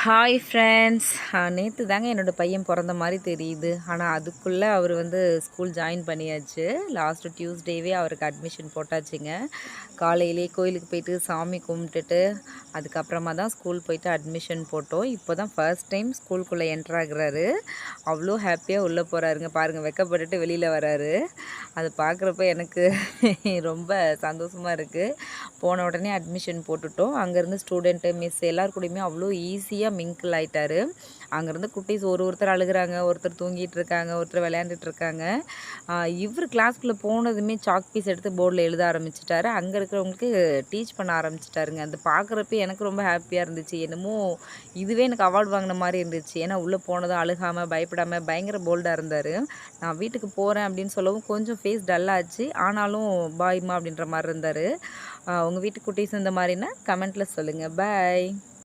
Hi friends. நேற்று தாங்க என்னோடய பையன் பிறந்த மாதிரி தெரியுது. ஆனால் அதுக்குள்ளே அவர் ஸ்கூல் ஜாயின் பண்ணியாச்சு. லாஸ்ட்டு டியூஸ்டேவே அவருக்கு அட்மிஷன் போட்டாச்சுங்க. காலையிலே கோயிலுக்கு போயிட்டு சாமி கும்பிட்டுட்டு அதுக்கப்புறமா தான் ஸ்கூல் போயிட்டு அட்மிஷன் போட்டோம். இப்போ தான் ஃபர்ஸ்ட் டைம் ஸ்கூலுக்குள்ளே என்ட்ராகிறாரு. அவ்வளோ ஹாப்பியாக உள்ளே போகிறாருங்க. பாருங்கள், வெக்கப்பட்டுட்டு வெளியில் வராரு. அதை பார்க்குறப்ப எனக்கு ரொம்ப சந்தோஷமாக இருக்குது. போன உடனே அட்மிஷன் போட்டுட்டோம். அங்கேருந்து ஸ்டூடெண்ட்டு மிஸ் எல்லார் கூடயுமே அவ்வளோ ஈஸியாக மிங்கிள் ஆகிட்டாரு. அங்கேருந்து குட்டீஸ் ஒருத்தர் அழுகிறாங்க, ஒருத்தர் தூங்கிட்டு இருக்காங்க, ஒருத்தர் விளையாண்டுட்டு இருக்காங்க. இவர் கிளாஸ்க்குள்ளே போனதுமே சாக் பீஸ் எடுத்து போர்டில் எழுத ஆரம்பிச்சிட்டாரு. அங்கே இருக்கிறவங்களுக்கு டீச் பண்ண ஆரம்பிச்சிட்டாருங்க. அது பார்க்குறப்ப எனக்கு ரொம்ப ஹாப்பியாக இருந்துச்சு. என்னமோ இதுவே எனக்கு அவார்டு வாங்கின மாதிரி இருந்துச்சு. ஏன்னா உள்ளே போனதும் அழுகாமல் பயப்படாமல் பயங்கர போல்டாக இருந்தார். நான் வீட்டுக்கு போகிறேன் அப்படின்னு சொல்லவும் கொஞ்சம் ஃபேஸ் டல்லாச்சு. ஆனாலும் பாய்மா அப்படின்ற மாதிரி இருந்தார். உங்கள் வீட்டு குட்டீஸ் இந்த மாதிரின்னா கமெண்ட்டில் சொல்லுங்கள். பாய்.